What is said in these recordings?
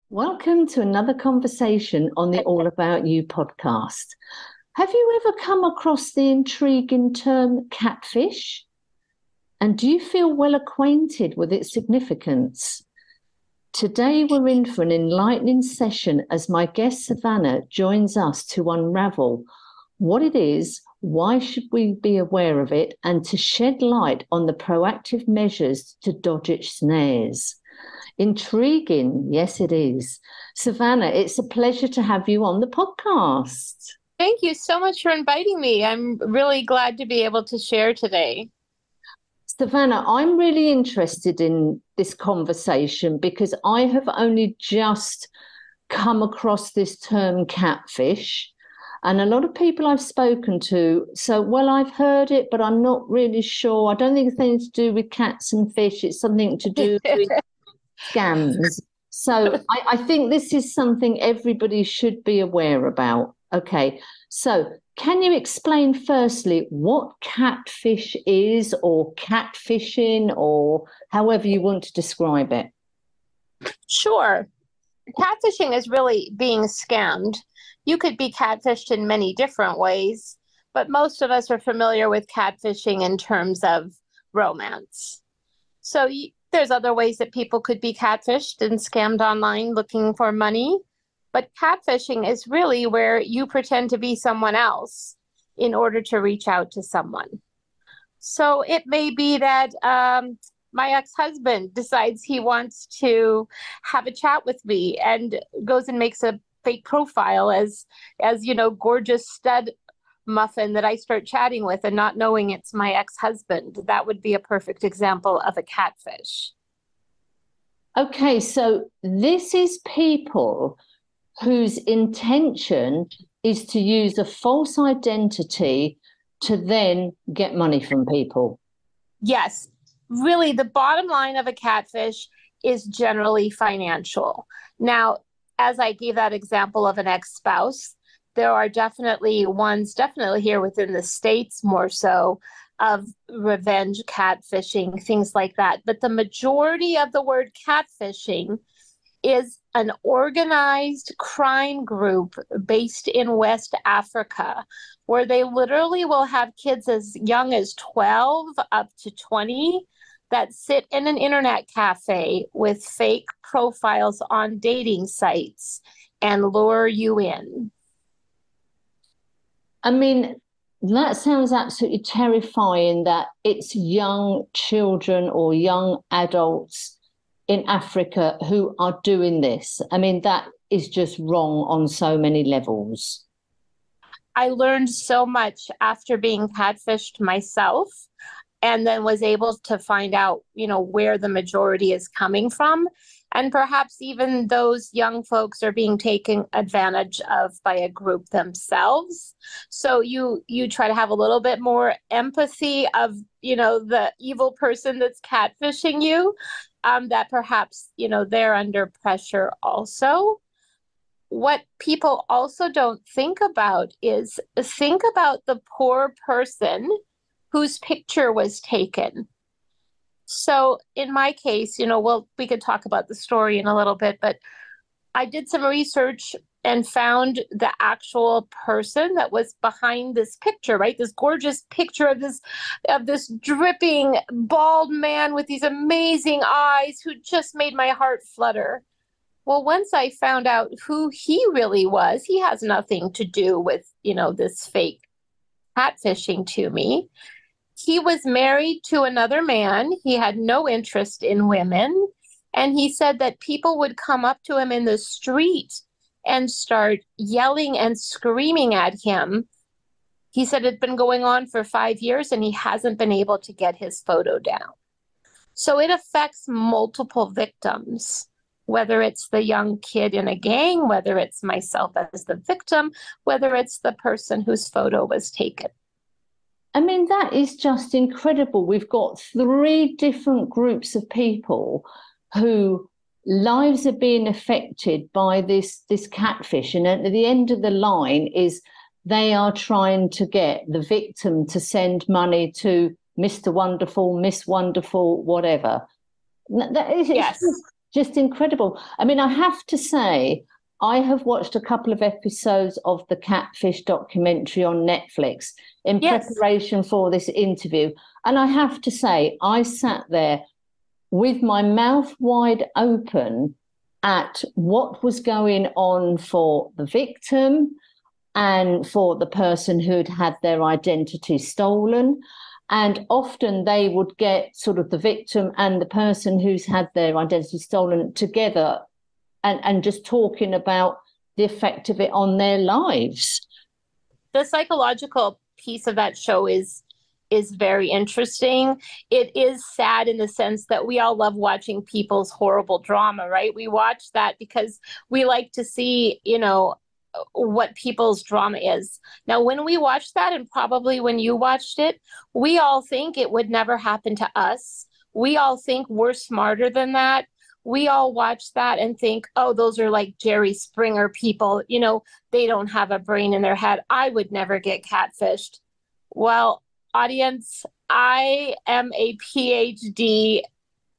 Welcome to another conversation on the All About You podcast. Have you ever come across the intriguing term catfish? And do you feel well acquainted with its significance? Today, we're in for an enlightening session as my guest Savanna joins us to unravel what it is, why should we be aware of it, and to shed light on the proactive measures to dodge its snares. Intriguing, yes, it is. Savanna, it's a pleasure to have you on the podcast. Thank you so much for inviting me. I'm really glad to be able to share today. Savanna, I'm really interested in this conversation because I have only just come across this term catfish. And a lot of people I've spoken to, I've heard it, but I'm not really sure. I don't think it's anything to do with cats and fish. It's something to do with scams. So I think this is something everybody should be aware about. Okay, so can you explain firstly what catfish is, or catfishing, or however you want to describe it? Sure. Catfishing is really being scammed. You could be catfished in many different ways, but most of us are familiar with catfishing in terms of romance. So there's other ways that people could be catfished and scammed online looking for money. But catfishing is really where you pretend to be someone else in order to reach out to someone. So it may be that my ex-husband decides he wants to have a chat with me and goes and makes a fake profile as gorgeous stud muffin that I start chatting with and not knowing it's my ex-husband. That would be a perfect example of a catfish. Okay, so this is people whose intention is to use a false identity to then get money from people. Yes, really the bottom line of a catfish is generally financial. Now, as I gave that example of an ex-spouse, there are definitely here within the States more so, of revenge catfishing, things like that. But the majority of the word catfishing is an organized crime group based in West Africa, where they literally will have kids as young as 12 up to 20 that sit in an internet cafe with fake profiles on dating sites and lure you in. I mean, that sounds absolutely terrifying, that it's young children or young adults in Africa who are doing this. I mean, that is just wrong on so many levels. I learned so much after being catfished myself, and then was able to find out, where the majority is coming from. And perhaps even those young folks are being taken advantage of by a group themselves. So you try to have a little bit more empathy of, the evil person that's catfishing you, that perhaps, they're under pressure also. What people also don't think about is the poor person whose picture was taken. So in my case, we could talk about the story in a little bit, but I did some research and found the actual person that was behind this picture, right? This gorgeous picture of this dripping bald man with these amazing eyes who just made my heart flutter. Well, once I found out who he really was, he has nothing to do with, this fake catfishing to me. He was married to another man. He had no interest in women. And he said that people would come up to him in the street and start yelling and screaming at him. He said it had been going on for 5 years and he hasn't been able to get his photo down. So it affects multiple victims, whether it's the young kid in a gang, whether it's myself as the victim, whether it's the person whose photo was taken. I mean, that is just incredible. We've got 3 different groups of people who lives are being affected by this catfish. And at the end of the line is they are trying to get the victim to send money to Mr. Wonderful, Miss Wonderful, whatever. That is, yes. It's just incredible. I mean, I have to say, I have watched a couple of episodes of the Catfish documentary on Netflix in Yes. preparation for this interview. And I have to say, I sat there with my mouth wide open at what was going on for the victim and for the person who'd had their identity stolen. And often they would get sort of the victim and the person who's had their identity stolen together and just talking about the effect of it on their lives. The psychological piece of that show is very interesting. It is sad in the sense that we all love watching people's horrible drama, right? We watch that because we like to see, what people's drama is. Now, when we watch that, and probably when you watched it, we all think it would never happen to us. We all think we're smarter than that. We all watch that and think, oh, those are like Jerry Springer people. They don't have a brain in their head. I would never get catfished. Well, audience, I am a PhD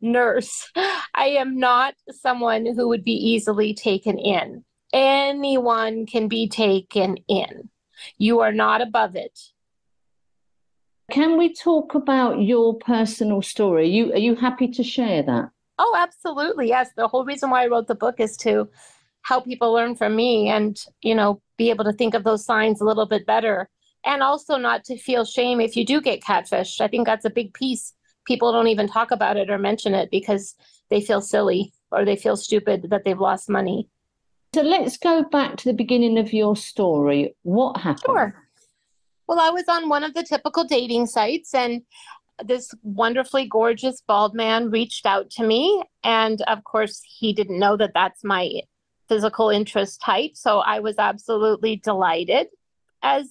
nurse. I am not someone who would be easily taken in. Anyone can be taken in. You are not above it. Can we talk about your personal story? Are you happy to share that? Oh, absolutely. Yes. The whole reason why I wrote the book is to help people learn from me and, be able to think of those signs a little bit better. And also not to feel shame if you do get catfished. I think that's a big piece. People don't even talk about it or mention it because they feel silly or they feel stupid that they've lost money. So let's go back to the beginning of your story. What happened? Sure. Well, I was on one of the typical dating sites and this wonderfully gorgeous bald man reached out to me. And of course, he didn't know that that's my physical interest type. So I was absolutely delighted. As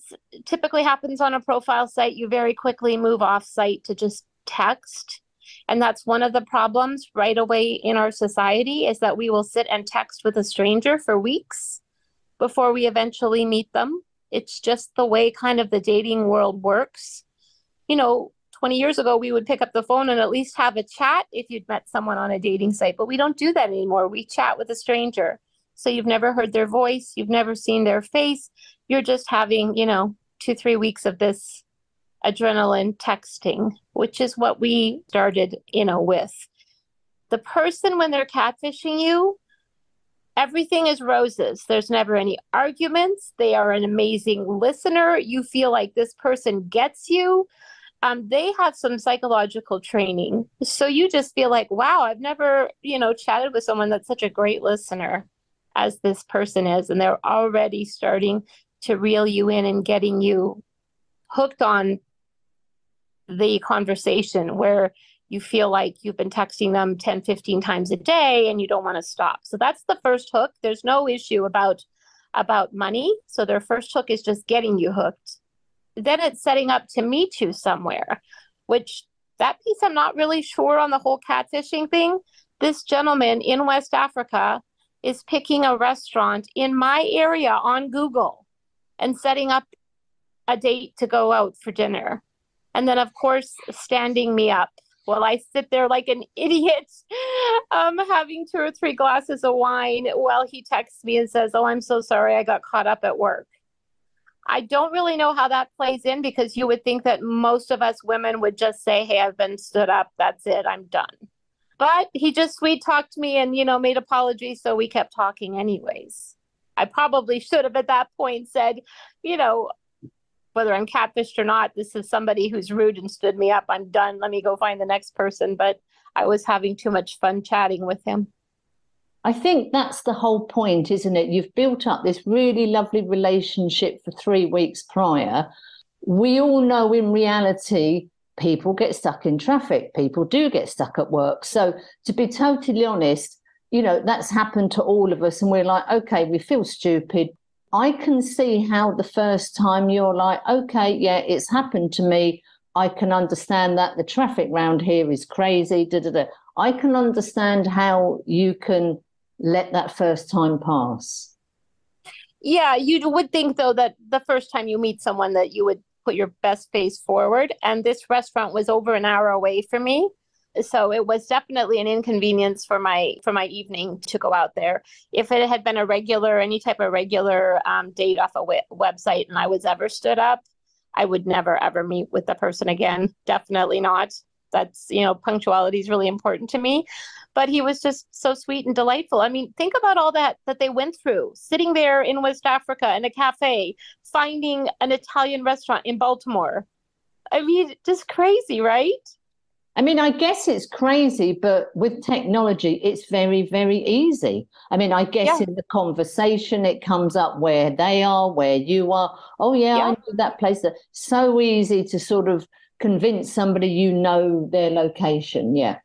typically happens on a profile site, you very quickly move off site to just text. And that's one of the problems right away in our society is that we will sit and text with a stranger for weeks before we eventually meet them. It's just the way kind of the dating world works. 20 years ago, we would pick up the phone and at least have a chat if you'd met someone on a dating site, but we don't do that anymore. We chat with a stranger. So you've never heard their voice. You've never seen their face. You're just having, 2-3 weeks of this adrenaline texting, which is what we started, with. The person, when they're catfishing you, everything is roses. There's never any arguments. They are an amazing listener. You feel like this person gets you. They have some psychological training. So you just feel like, wow, I've never, chatted with someone that's such a great listener as this person is. And they're already starting to reel you in and getting you hooked on the conversation where you feel like you've been texting them 10, 15 times a day and you don't want to stop. So that's the first hook. There's no issue about money. So their first hook is just getting you hooked. Then it's setting up to meet you somewhere, which that piece I'm not really sure on the whole catfishing thing. This gentleman in West Africa is picking a restaurant in my area on Google and setting up a date to go out for dinner. And then, of course, standing me up while I sit there like an idiot, having 2 or 3 glasses of wine while he texts me and says, oh, I'm so sorry, I got caught up at work. I don't really know how that plays in because you would think that most of us women would just say, hey, I've been stood up. That's it. I'm done. But he just sweet talked me and, made apologies. So we kept talking anyways. I probably should have at that point said, whether I'm catfished or not, this is somebody who's rude and stood me up. I'm done. Let me go find the next person. But I was having too much fun chatting with him. I think that's the whole point, isn't it? You've built up this really lovely relationship for 3 weeks prior. We all know in reality, people get stuck in traffic. People do get stuck at work. So to be totally honest, that's happened to all of us. And we're like, okay, we feel stupid. I can see how the first time you're like, okay, yeah, it's happened to me. I can understand that the traffic round here is crazy. I can understand how you can let that first time pass. Yeah, you would think, though, that the first time you meet someone that you would put your best face forward. And this restaurant was over an hour away from me. So it was definitely an inconvenience for my evening to go out there. If it had been a regular, any type of regular date off a website and I was ever stood up, I would never ever meet with the person again. Definitely not. That's, punctuality is really important to me. But he was just so sweet and delightful. I mean, think about all that they went through, sitting there in West Africa in a cafe, finding an Italian restaurant in Baltimore. I mean, just crazy, right? I mean, I guess it's crazy, but with technology, it's very, very easy. I mean, I guess Yeah. in the conversation, it comes up where they are, where you are. Oh, yeah, I Yeah. know that place. So easy to sort of convince somebody you know their location. Yeah.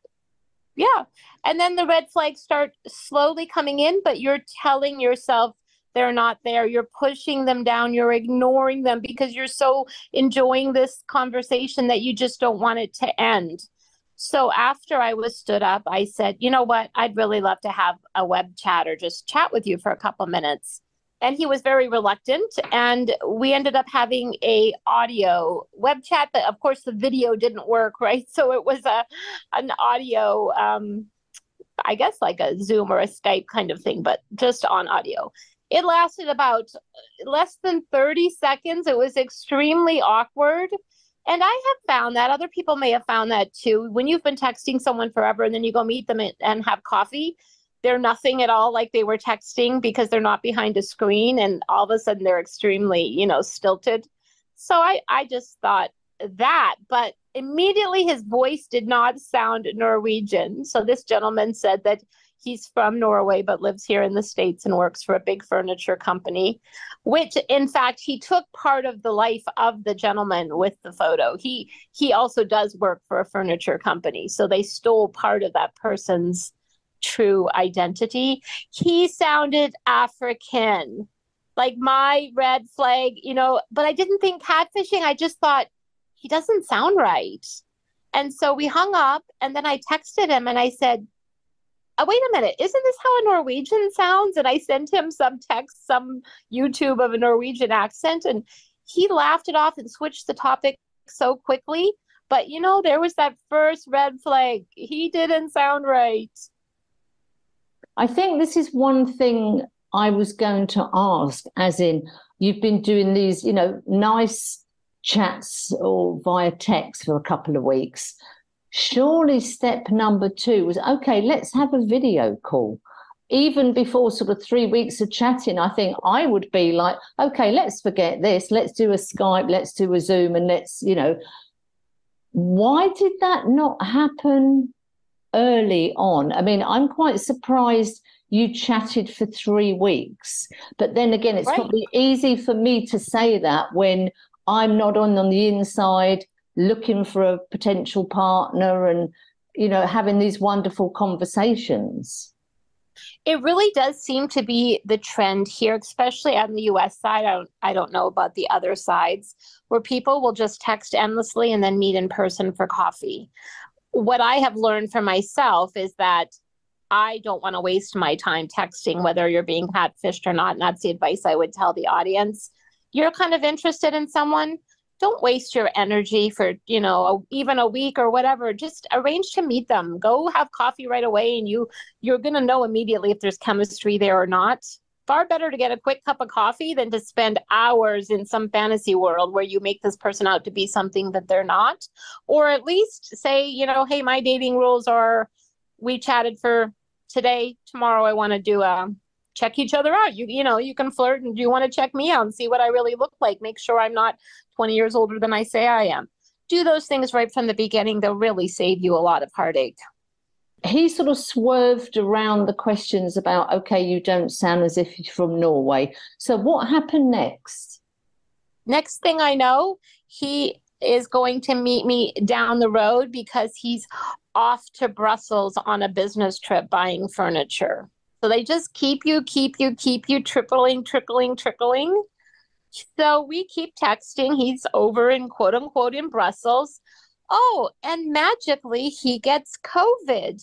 Yeah. And then the red flags start slowly coming in, but you're telling yourself they're not there. You're pushing them down. You're ignoring them because you're so enjoying this conversation that you just don't want it to end. So after I was stood up, I said, you know what? I'd really love to have a web chat or just chat with you for a couple minutes. And he was very reluctant, and we ended up having a audio web chat, but of course the video didn't work, right? So it was an audio, I guess like a Zoom or a Skype kind of thing, but just on audio. It lasted about less than 30 seconds. It was extremely awkward. And I have found that other people may have found that too. When you've been texting someone forever and then you go meet them and have coffee, they're nothing at all like they were texting because they're not behind a screen, and all of a sudden they're extremely, stilted. So I just thought that, but immediately his voice did not sound Norwegian. So this gentleman said that he's from Norway, but lives here in the States and works for a big furniture company, which in fact, he took part of the life of the gentleman with the photo. He also does work for a furniture company. So they stole part of that person's true identity. He sounded African, like my red flag, but I didn't think catfishing. I just thought he doesn't sound right. And so we hung up, and then I texted him and I said, oh, wait a minute, isn't this how a Norwegian sounds? And I sent him some text, some YouTube of a Norwegian accent, and he laughed it off and switched the topic so quickly. But, there was that first red flag. He didn't sound right. I think this is one thing I was going to ask, as in, you've been doing these, nice chats or via text for a couple of weeks. Surely step number 2 was, okay, let's have a video call. Even before sort of 3 weeks of chatting, I think I would be like, okay, let's forget this. Let's do a Skype, let's do a Zoom, and let's, why did that not happen early on? I mean, I'm quite surprised you chatted for 3 weeks. But then again, it's probably easy for me to say that when I'm not on the inside looking for a potential partner and, having these wonderful conversations. It really does seem to be the trend here, especially on the US side. I don't know about the other sides, where people will just text endlessly and then meet in person for coffee. What I have learned for myself is that I don't want to waste my time texting, whether you're being catfished or not. And that's the advice I would tell the audience. You're kind of interested in someone, don't waste your energy for, even a week or whatever. Just arrange to meet them. Go have coffee right away, and you're going to know immediately if there's chemistry there or not. Far better to get a quick cup of coffee than to spend hours in some fantasy world where you make this person out to be something that they're not. Or at least say, hey, my dating rules are, we chatted for today, tomorrow I want to do check each other out. You can flirt, and you want to check me out and see what I really look like. Make sure I'm not 20 years older than I say I am. Do those things right from the beginning. They'll really save you a lot of heartache. He sort of swerved around the questions about, okay, you don't sound as if you're from Norway. So what happened next? Next thing I know, he is going to meet me down the road because he's off to Brussels on a business trip buying furniture. So they just keep you trickling. So we keep texting. He's over in quote unquote in Brussels. Oh, and magically he gets COVID,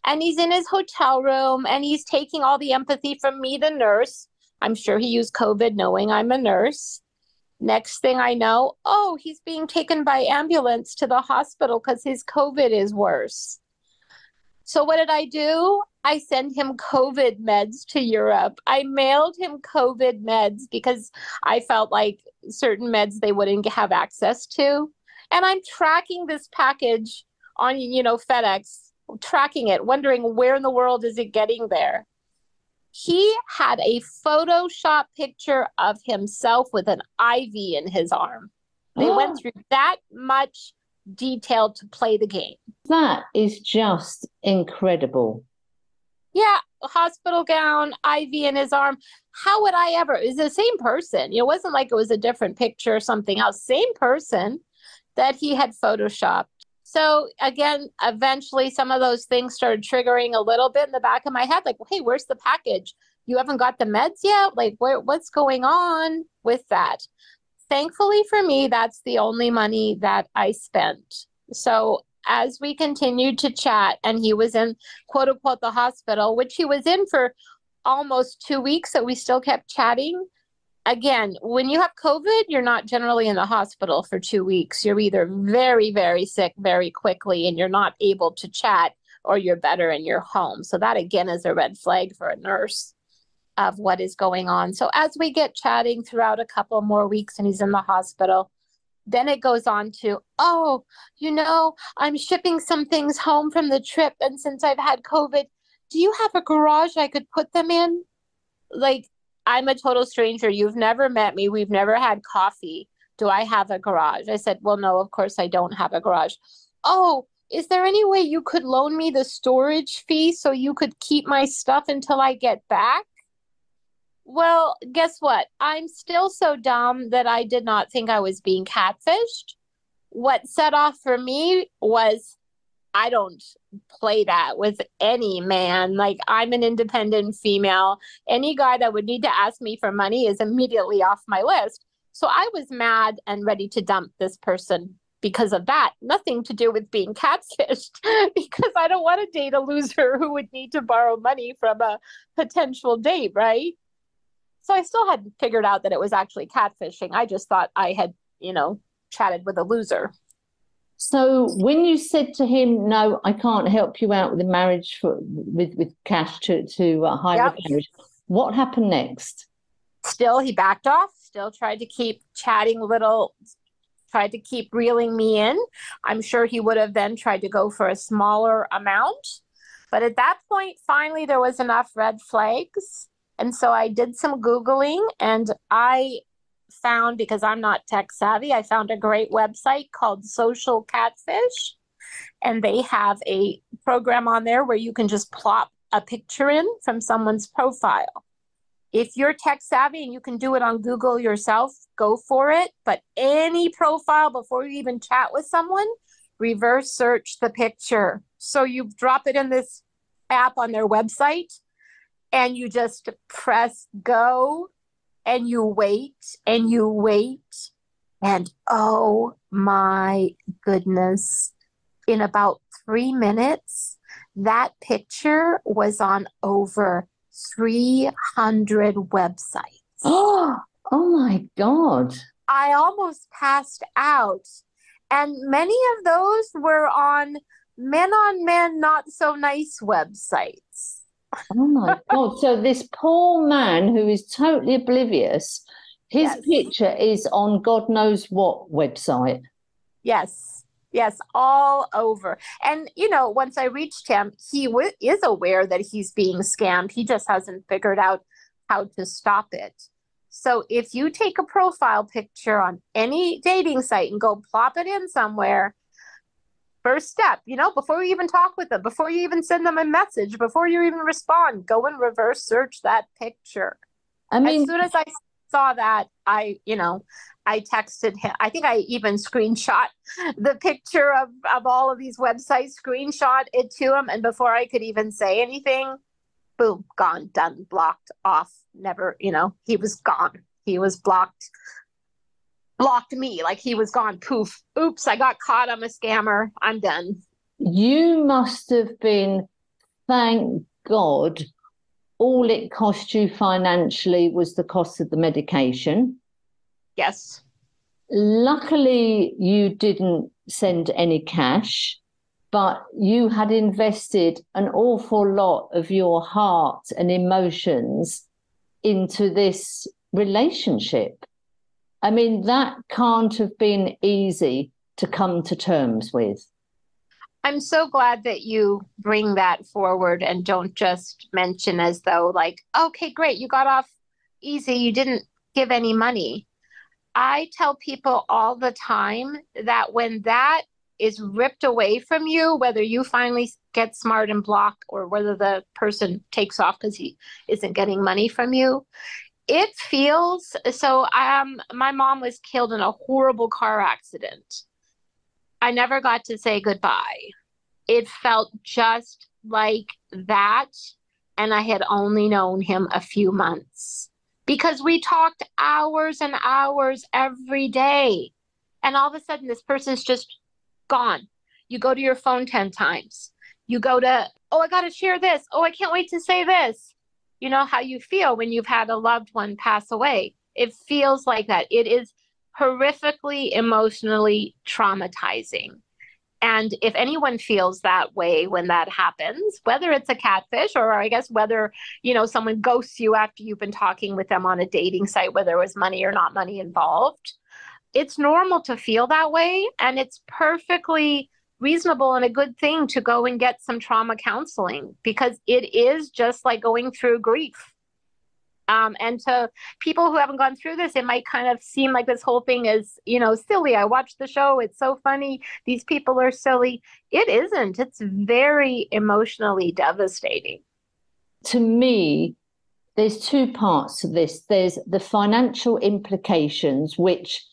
and he's in his hotel room, and he's taking all the empathy from me, the nurse. I'm sure he used COVID knowing I'm a nurse. Next thing I know, oh, he's being taken by ambulance to the hospital because his COVID is worse. So what did I do? I sent him COVID meds to Europe. I mailed him COVID meds because I felt like certain meds they wouldn't have access to. And I'm tracking this package on, FedEx, tracking it, wondering where in the world is it getting there. He had a Photoshop picture of himself with an IV in his arm. They went through that much detail to play the game. That is just incredible. Yeah, hospital gown, IV in his arm. How would I ever? It's the same person. It wasn't like it was a different picture or something else. Same person that he had photoshopped. So again, eventually some of those things started triggering a little bit in the back of my head, like, hey, where's the package? You haven't got the meds yet? Like, what's going on with that? Thankfully for me, that's the only money that I spent. So as we continued to chat, and he was in, quote unquote, the hospital, which he was in for almost 2 weeks, so we still kept chatting. Again, when you have COVID, you're not generally in the hospital for 2 weeks. You're either very, very sick very quickly and you're not able to chat, or you're better and you're home. So that, again, is a red flag for a nurse of what is going on. So as we get chatting throughout a couple more weeks and he's in the hospital, then it goes on to, oh, I'm shipping some things home from the trip. And since I've had COVID, do you have a garage I could put them in? Like, I'm a total stranger. You've never met me. We've never had coffee. Do I have a garage? I said, well, no, of course I don't have a garage. Oh, is there any way you could loan me the storage fee so you could keep my stuff until I get back? Well, guess what? I'm still so dumb that I did not think I was being catfished. What set off for me was, I don't play that with any man. Like, I'm an independent female. Any guy that would need to ask me for money is immediately off my list. So I was mad and ready to dump this person because of that. Nothing to do with being catfished, because I don't want to date a loser who would need to borrow money from a potential date, right? So I still hadn't figured out that it was actually catfishing. I just thought I had, chatted with a loser. So when you said to him, no, I can't help you out with the marriage with cash to hire a carriage, what happened next? Still, he backed off, still tried to keep chatting tried to keep reeling me in. I'm sure he would have then tried to go for a smaller amount. But at that point, finally, there was enough red flags. And so I did some Googling, and I found, because I'm not tech savvy, I found a great website called Social Catfish. And they have a program on there where you can just plop a picture in from someone's profile. If you're tech savvy and you can do it on Google yourself, go for it. But any profile, before you even chat with someone, reverse search the picture. So you drop it in this app on their website, and you just press go, and you wait and you wait. And oh my goodness, in about 3 minutes, that picture was on over 300 websites. Oh my God. I almost passed out. And many of those were on men, not so nice websites. Oh my God. So this poor man who is totally oblivious, his picture is on God knows what website. Yes, all over. And, once I reached him, he is aware that he's being scammed. He just hasn't figured out how to stop it. So if you take a profile picture on any dating site and go plop it in somewhere, first step, before you even talk with them, before you even send them a message, before you even respond, go and reverse search that picture. I mean, as soon as I saw that, I texted him. I think I even screenshot the picture of all of these websites, screenshot it to him. And before I could even say anything, boom, gone, done, blocked, off, never, he was gone. He was blocked me, like he was gone, poof. Oops, I got caught. I'm a scammer. I'm done. You must have been, thank God, all it cost you financially was the cost of the medication. Yes. Luckily, you didn't send any cash, but you had invested an awful lot of your heart and emotions into this relationship. I mean, that can't have been easy to come to terms with. I'm so glad that you bring that forward and don't just mention as though, like, okay, great, you got off easy, you didn't give any money. I tell people all the time that when that is ripped away from you, whether you finally get smart and block or whether the person takes off because he isn't getting money from you, it feels so. My mom was killed in a horrible car accident. I never got to say goodbye. It felt just like that. And I had only known him a few months because we talked hours and hours every day. And all of a sudden, this person's just gone. You go to your phone 10 times. You go to, oh, I got to share this. Oh, I can't wait to say this. You know how you feel when you've had a loved one pass away. It feels like that. It is horrifically emotionally traumatizing. And if anyone feels that way when that happens, whether it's a catfish or I guess whether, someone ghosts you after you've been talking with them on a dating site, whether there was money or not money involved, it's normal to feel that way. And it's perfectly reasonable and a good thing to go and get some trauma counseling because it is just like going through grief. And to people who haven't gone through this, it might kind of seem like this whole thing is, silly. I watched the show. It's so funny. These people are silly. It isn't. It's very emotionally devastating. To me, there's two parts to this. There's the financial implications, which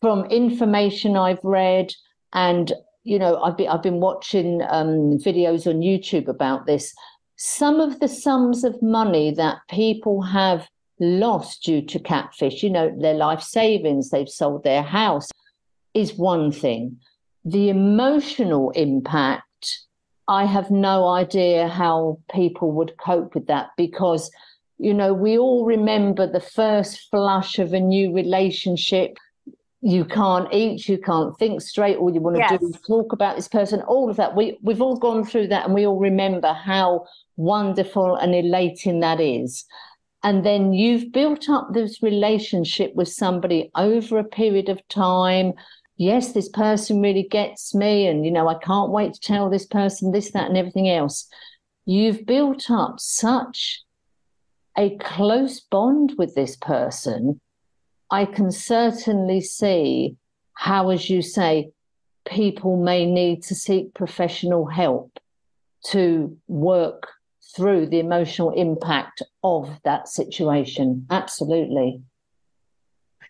from information I've read and, I've been watching videos on YouTube about this. Some of the sums of money that people have lost due to catfish, their life savings, they've sold their house, is one thing. The emotional impact, I have no idea how people would cope with that because, we all remember the first flush of a new relationship. You can't eat, you can't think straight, all you want to do is talk about this person, all of that. We've all gone through that and we all remember how wonderful and elating that is. And then you've built up this relationship with somebody over a period of time. Yes, this person really gets me and, I can't wait to tell this person this, that, and everything else. You've built up such a close bond with this person. I can certainly see how, as you say, people may need to seek professional help to work through the emotional impact of that situation. Absolutely.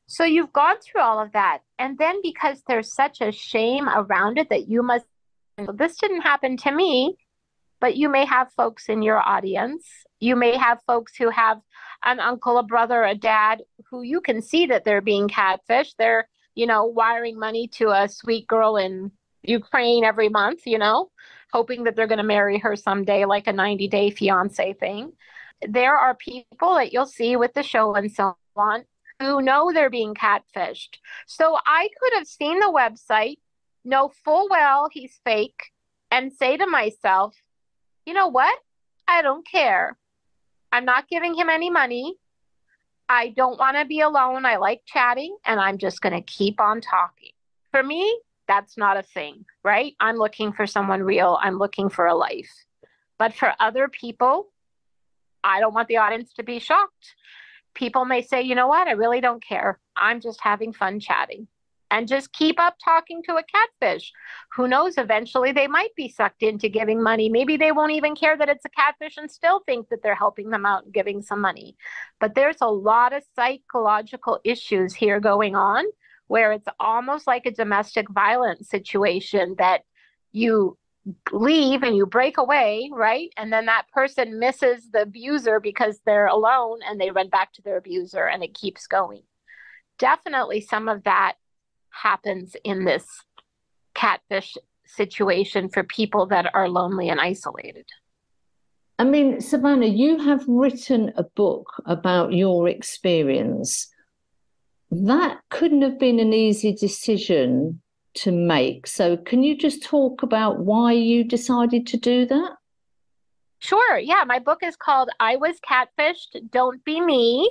So you've gone through all of that. And then because there's such a shame around it that you must, this didn't happen to me, but you may have folks in your audience. You may have folks who have an uncle, a brother, a dad, who you can see that they're being catfished. They're, wiring money to a sweet girl in Ukraine every month, hoping that they're going to marry her someday, like a 90-day fiance thing. There are people that you'll see with the show and so on who know they're being catfished. So I could have seen the website, know full well he's fake, and say to myself, you know what? I don't care. I'm not giving him any money. I don't want to be alone. I like chatting, and I'm just going to keep on talking. For me, that's not a thing, right? I'm looking for someone real. I'm looking for a life. But for other people, I don't want the audience to be shocked. People may say, you know what? I really don't care. I'm just having fun chatting. And just keep up talking to a catfish. Who knows? Eventually, they might be sucked into giving money. Maybe they won't even care that it's a catfish and still think that they're helping them out and giving some money. But there's a lot of psychological issues here going on where it's almost like a domestic violence situation that you leave and you break away, right? And then that person misses the abuser because they're alone and they run back to their abuser and it keeps going. Definitely some of that happens in this catfish situation for people that are lonely and isolated. I mean, Savanna, you have written a book about your experience. That couldn't have been an easy decision to make. So, can you just talk about why you decided to do that? Sure. Yeah. My book is called I Was Catfished. Don't Be Me.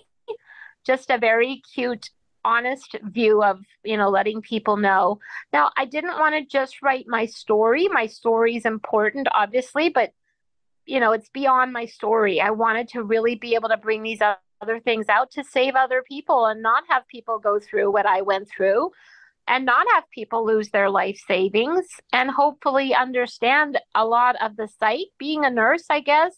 Just a very cute, honest view of, letting people know. Now, I didn't want to just write my story. My story is important, obviously, but, it's beyond my story. I wanted to really be able to bring these other things out to save other people and not have people go through what I went through and not have people lose their life savings and hopefully understand a lot of the site. Being a nurse, I guess,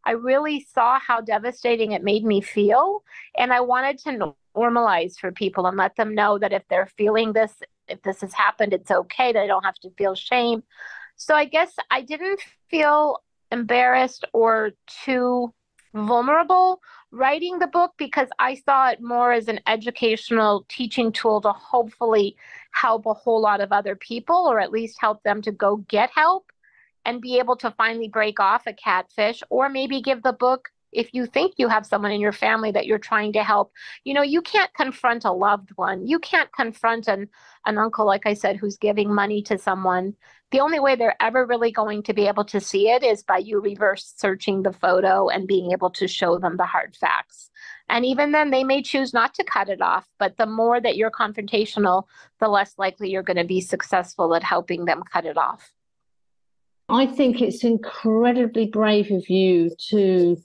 I really saw how devastating it made me feel. And I wanted to normalize for people and let them know that if they're feeling this, if this has happened, it's okay. They don't have to feel shame. So I guess I didn't feel embarrassed or too vulnerable writing the book because I saw it more as an educational teaching tool to hopefully help a whole lot of other people, or at least help them to go get help and be able to finally break off a catfish, or maybe give the book if you think you have someone in your family that you're trying to help. You can't confront a loved one. You can't confront an uncle, like I said, who's giving money to someone. The only way they're ever really going to be able to see it is by you reverse searching the photo and being able to show them the hard facts. And even then, they may choose not to cut it off. But the more that you're confrontational, the less likely you're going to be successful at helping them cut it off. I think it's incredibly brave of you to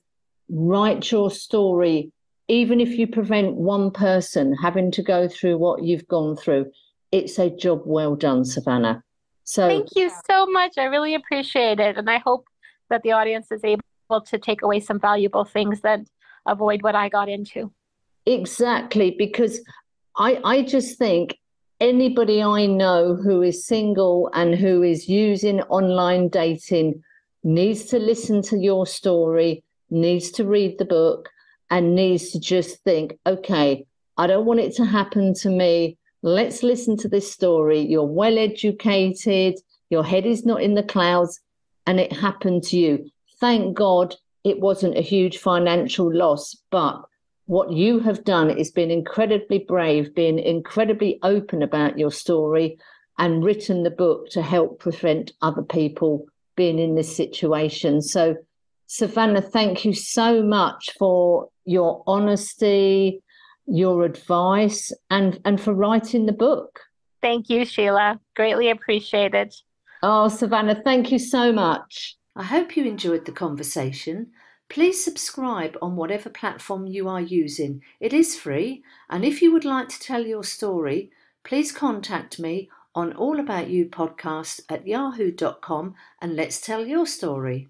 write your story, even if you prevent one person having to go through what you've gone through. It's a job well done, Savanna. So thank you so much. I really appreciate it. And I hope that the audience is able to take away some valuable things that avoid what I got into. exactly, because I just think anybody I know who is single and who is using online dating needs to listen to your story, needs to read the book, and needs to just think, okay, I don't want it to happen to me. Let's listen to this story. You're well educated, your head is not in the clouds, and it happened to you. Thank God it wasn't a huge financial loss, but what you have done is been incredibly brave, being incredibly open about your story, and written the book to help prevent other people being in this situation. So, Savanna, thank you so much for your honesty, your advice, and for writing the book. Thank you, Sheila. Greatly appreciated. Oh, Savanna, thank you so much. I hope you enjoyed the conversation. Please subscribe on whatever platform you are using. It is free, and if you would like to tell your story, please contact me on allaboutyoupodcast@yahoo.com and let's tell your story.